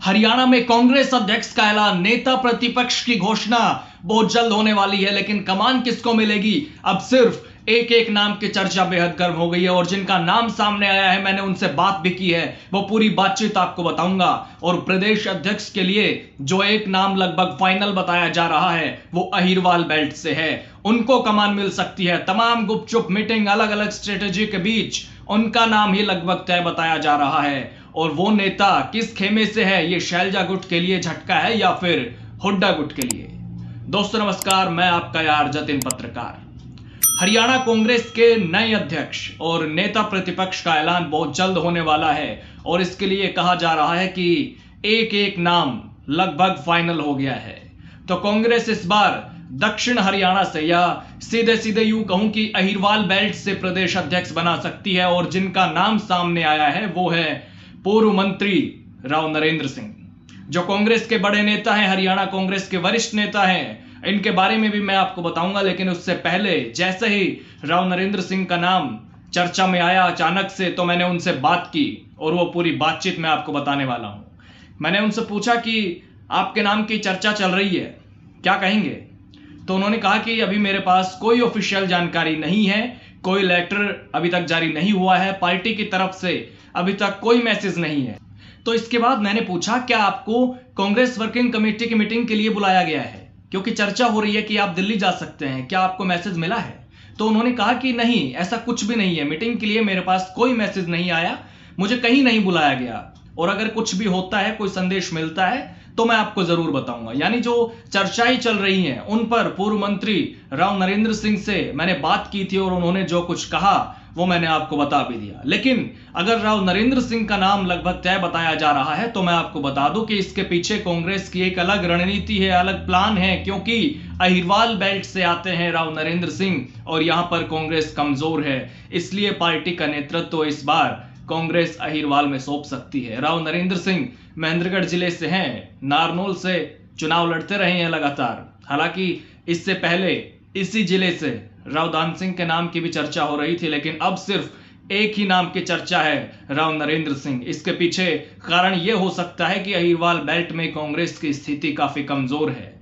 हरियाणा में कांग्रेस अध्यक्ष का ऐलान, नेता प्रतिपक्ष की घोषणा बहुत जल्द होने वाली है, लेकिन कमान किसको मिलेगी? अब सिर्फ एक एक नाम की चर्चा बेहद गर्म हो गई है और जिनका नाम सामने आया है, मैंने उनसे बात भी की है, वो पूरी बातचीत आपको बताऊंगा। और प्रदेश अध्यक्ष के लिए जो एक नाम लगभग फाइनल बताया जा रहा है वो अहिरवाल बेल्ट से है। उनको कमान मिल सकती है। तमाम गुपचुप मीटिंग, अलग अलग स्ट्रेटेजी के बीच उनका नाम ही लगभग तय बताया जा रहा है। और वो नेता किस खेमे से है, ये शैलजा गुट के लिए झटका है या फिर हुड्डा गुट के लिए? दोस्तों नमस्कार, मैं आपका यार जतिन पत्रकार। हरियाणा कांग्रेस के नए अध्यक्ष और नेता प्रतिपक्ष का ऐलान बहुत जल्द होने वाला है और इसके लिए कहा जा रहा है कि एक एक नाम लगभग फाइनल हो गया है। तो कांग्रेस इस बार दक्षिण हरियाणा से, या सीधे सीधे यूं कहूं कि अहिरवाल बेल्ट से प्रदेश अध्यक्ष बना सकती है। और जिनका नाम सामने आया है वो है पूर्व मंत्री राव नरेंद्र सिंह, जो कांग्रेस के बड़े नेता हैं, हरियाणा कांग्रेस के वरिष्ठ नेता हैं। इनके बारे में भी मैं आपको बताऊंगा, लेकिन उससे पहले जैसे ही राव नरेंद्र सिंह का नाम चर्चा में आया अचानक से, तो मैंने उनसे बात की और वो पूरी बातचीत मैं आपको बताने वाला हूं। मैंने उनसे पूछा कि आपके नाम की चर्चा चल रही है, क्या कहेंगे? तो उन्होंने कहा कि अभी मेरे पास कोई ऑफिशियल जानकारी नहीं है, कोई लेटर अभी तक जारी नहीं हुआ है, पार्टी की तरफ से अभी तक कोई मैसेज नहीं है। तो इसके बाद मैंने पूछा, क्या आपको कांग्रेस वर्किंग कमेटी की मीटिंग के लिए बुलाया गया है? क्योंकि चर्चा हो रही है कि आप दिल्ली जा सकते हैं, क्या आपको मैसेज मिला है? तो उन्होंने कहा कि नहीं, ऐसा कुछ भी नहीं है, मीटिंग के लिए मेरे पास कोई मैसेज नहीं आया, मुझे कहीं नहीं बुलाया गया, और अगर कुछ भी होता है, कोई संदेश मिलता है तो मैं आपको जरूर बताऊंगा। यानी जो चर्चाएं चल रही हैं उन पर पूर्व मंत्री राव नरेंद्र सिंह से मैंने बात की थी और उन्होंने जो कुछ कहा वो मैंने आपको बता भी दिया। लेकिन अगर राव नरेंद्र सिंह का नाम लगभग तय बताया जा रहा है तो मैं आपको बता दूं कि इसके पीछे कांग्रेस की एक अलग रणनीति है, अलग प्लान है, क्योंकि अहिरवाल बेल्ट से आते हैं राव नरेंद्र सिंह और यहां पर कांग्रेस कमजोर है, इसलिए पार्टी का नेतृत्व इस बार कांग्रेस अहिरवाल में सौंप सकती है। राव नरेंद्र सिंह महेंद्रगढ़ जिले से हैं, नारनौल से चुनाव लड़ते रहे हैं लगातार। हालांकि इससे पहले इसी जिले से राव दान सिंह के नाम की भी चर्चा हो रही थी, लेकिन अब सिर्फ एक ही नाम की चर्चा है, राव नरेंद्र सिंह। इसके पीछे कारण यह हो सकता है कि अहिरवाल बेल्ट में कांग्रेस की स्थिति काफी कमजोर है,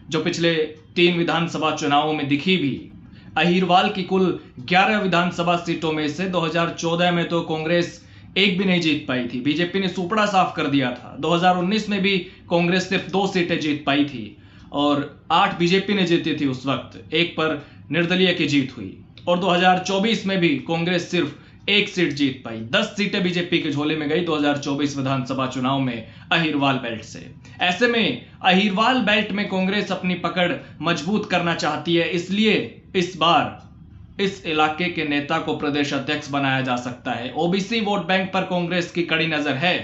जो पिछले 3 विधानसभा चुनावों में दिखी भी। अहिरवाल की कुल 11 विधानसभा सीटों में से 2014 में तो कांग्रेस एक भी नहीं जीत पाई थी, बीजेपी ने सुपड़ा साफ कर दिया था। 2019 में भी कांग्रेस सिर्फ 2 सीटें जीत पाई थी और 8 बीजेपी ने जीती थी उस वक्त, एक पर निर्दलीय की जीत हुई। और 2024 में भी कांग्रेस सिर्फ 1 सीट जीत पाई, 10 सीटें बीजेपी के झोले में गई 2024 विधानसभा चुनाव में अहिरवाल बेल्ट से। ऐसे में अहिरवाल बेल्ट में कांग्रेस अपनी पकड़ मजबूत करना चाहती है, इसलिए इस बार इस इलाके के नेता को प्रदेश अध्यक्ष बनाया जा सकता है। ओबीसी वोट बैंक पर कांग्रेस की कड़ी नजर है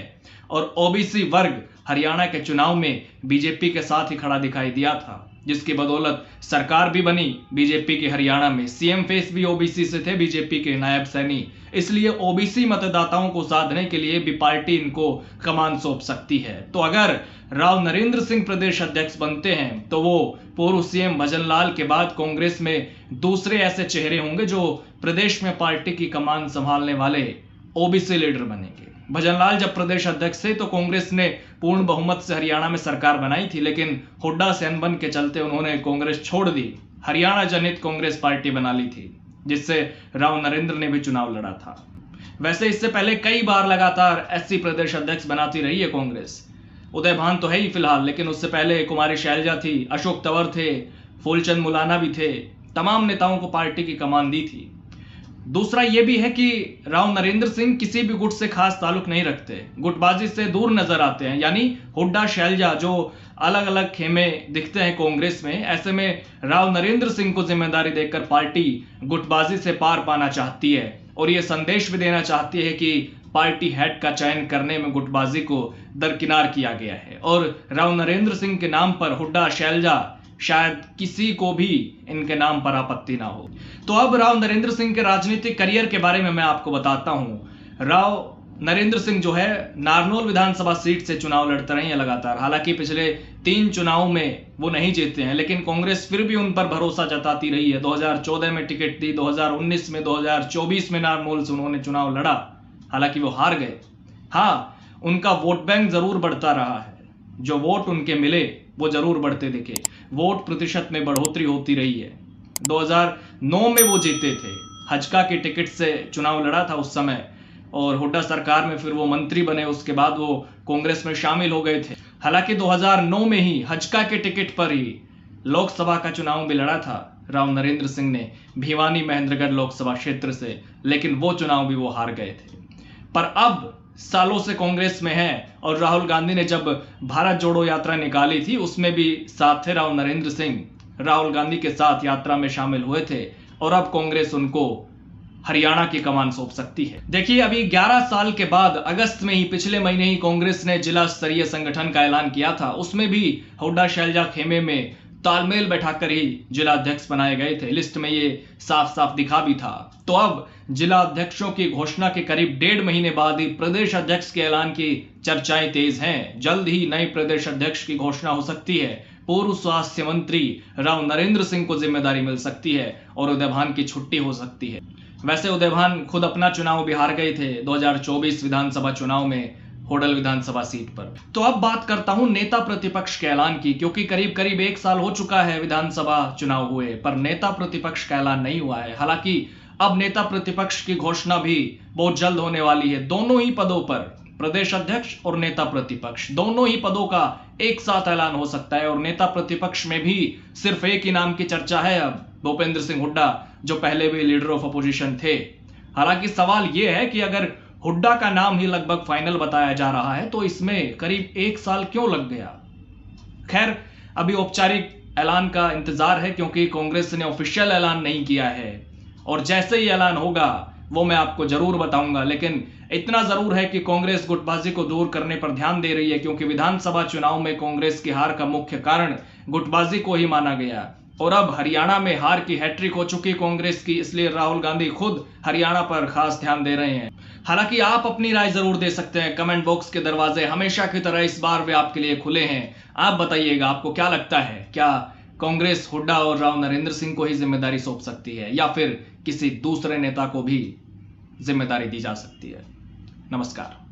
और ओबीसी वर्ग हरियाणा के चुनाव में बीजेपी के साथ ही खड़ा दिखाई दिया था, जिसकी बदौलत सरकार भी बनी बीजेपी के हरियाणा में। सीएम फेस भी ओबीसी से थे, बीजेपी के नायब सैनी। इसलिए ओबीसी मतदाताओं को साधने के लिए भी पार्टी इनको कमान सौंप सकती है। तो अगर राव नरेंद्र सिंह प्रदेश अध्यक्ष बनते हैं तो वो पूर्व सीएम भजनलाल के बाद कांग्रेस में दूसरे ऐसे चेहरे होंगे जो प्रदेश में पार्टी की कमान संभालने वाले ओबीसी लीडर बनेंगे। भजनलाल जब प्रदेश अध्यक्ष थे तो कांग्रेस ने पूर्ण बहुमत से हरियाणा में सरकार बनाई थी, लेकिन हुड्डा से अनबन के चलते उन्होंने कांग्रेस छोड़ दी, हरियाणा जनहित कांग्रेस पार्टी बना ली थी, जिससे राव नरेंद्र ने भी चुनाव लड़ा था। वैसे इससे पहले कई बार लगातार एससी प्रदेश अध्यक्ष बनाती रही है कांग्रेस। उदय भान तो है ही फिलहाल, लेकिन उससे पहले कुमारी शैलजा थी, अशोक तंवर थे, फूलचंद मुलाना भी थे, तमाम नेताओं को पार्टी की कमान दी थी। दूसरा यह भी है कि राव नरेंद्र सिंह किसी भी गुट से खास ताल्लुक नहीं रखते, गुटबाजी से दूर नजर आते हैं। यानी हुड्डा शैलजा जो अलग अलग खेमे दिखते हैं कांग्रेस में, ऐसे में राव नरेंद्र सिंह को जिम्मेदारी देकर पार्टी गुटबाजी से पार पाना चाहती है और यह संदेश भी देना चाहती है कि पार्टी हेड का चयन करने में गुटबाजी को दरकिनार किया गया है। और राव नरेंद्र सिंह के नाम पर हुड्डा शैलजा शायद किसी को भी इनके नाम पर आपत्ति ना हो। तो अब राव नरेंद्र सिंह के राजनीतिक करियर के बारे में मैं आपको बताता हूं। राव नरेंद्र सिंह जो है नारनौल विधानसभा सीट से चुनाव लड़ते रहे हैं लगातार। हालांकि पिछले 3 चुनाव में वो नहीं जीते हैं, लेकिन कांग्रेस फिर भी उन पर भरोसा जताती रही है। 2014 में टिकट दी, 2019 में, 2024 में नारनौल से उन्होंने चुनाव लड़ा, हालांकि वो हार गए। हाँ, उनका वोट बैंक जरूर बढ़ता रहा है। जो वोट उनके मिले वो जरूर बढ़ते दिखे, वोट प्रतिशत में बढ़ोतरी होती रही है। 2009 में वो जीते थे, हजका के टिकट से चुनाव लड़ा था उस समय, और हुड्डा सरकार में फिर वो मंत्री बने। उसके बाद वो कांग्रेस में शामिल हो गए थे। हालांकि 2009 में ही हजका के टिकट पर ही लोकसभा का चुनाव भी लड़ा था राव नरेंद्र सिंह ने भिवानी महेंद्रगढ़ लोकसभा क्षेत्र से, लेकिन वो चुनाव भी वो हार गए थे। पर अब सालों से कांग्रेस में है, और राहुल गांधी ने जब भारत जोड़ो यात्रा निकाली थी उसमें भी साथ थे राव नरेंद्र सिंह, राहुल गांधी के साथ यात्रा में शामिल हुए थे, और अब कांग्रेस उनको हरियाणा की कमान सौंप सकती है। देखिए, अभी 11 साल के बाद अगस्त में ही, पिछले महीने ही कांग्रेस ने जिला स्तरीय संगठन का ऐलान किया था। उसमें भी हुड्डा शैलजा खेमे में तालमेल बैठाकर ही जिला अध्यक्ष बनाए गए थे। लिस्ट में ये साफ साफ दिखा भी था। तो अब जिला अध्यक्षों की घोषणा के करीब 1.5 महीने बाद ही प्रदेश अध्यक्ष के ऐलान की चर्चाएं तेज हैं। जल्द ही नए प्रदेश अध्यक्ष की घोषणा हो सकती है। पूर्व स्वास्थ्य मंत्री राव नरेंद्र सिंह को जिम्मेदारी मिल सकती है और उदय भान की छुट्टी हो सकती है। वैसे उदय भान खुद अपना चुनाव भी हार गए थे 2024 विधानसभा चुनाव में होडल विधानसभा सीट पर। तो अब बात करता हूं नेता प्रतिपक्ष के ऐलान की, क्योंकि करीब करीब 1 साल हो चुका है विधानसभा चुनाव हुए, पर नेता प्रतिपक्ष का ऐलान नहीं हुआ है। हालांकि अब नेता प्रतिपक्ष की घोषणा भी बहुत जल्द होने वाली है। दोनों ही पदों पर, प्रदेश अध्यक्ष और नेता प्रतिपक्ष, दोनों ही पदों का एक साथ ऐलान हो सकता है। और नेता प्रतिपक्ष में भी सिर्फ एक ही नाम की चर्चा है अब, भूपेंद्र सिंह हुड्डा, जो पहले भी लीडर ऑफ अपोजिशन थे। हालांकि सवाल यह है कि अगर हुड्डा का नाम ही लगभग फाइनल बताया जा रहा है तो इसमें करीब 1 साल क्यों लग गया। खैर, अभी औपचारिक ऐलान का इंतजार है, क्योंकि कांग्रेस ने ऑफिशियल ऐलान नहीं किया है, और जैसे ही ऐलान होगा वो मैं आपको जरूर बताऊंगा। लेकिन इतना जरूर है कि कांग्रेस गुटबाजी को दूर करने पर ध्यान दे रही है, क्योंकि विधानसभा चुनाव में कांग्रेस की हार का मुख्य कारण गुटबाजी को ही माना गया। और अब हरियाणा में हार की हैट्रिक हो चुकी कांग्रेस की, इसलिए राहुल गांधी खुद हरियाणा पर खास ध्यान दे रहे हैं। हालांकि आप अपनी राय जरूर दे सकते हैं। कमेंट बॉक्स के दरवाजे हमेशा की तरह इस बार भी आपके लिए खुले हैं। आप बताइएगा, आपको क्या लगता है, क्या कांग्रेस हुड्डा और राव नरेंद्र सिंह को ही जिम्मेदारी सौंप सकती है, या फिर किसी दूसरे नेता को भी जिम्मेदारी दी जा सकती है। नमस्कार।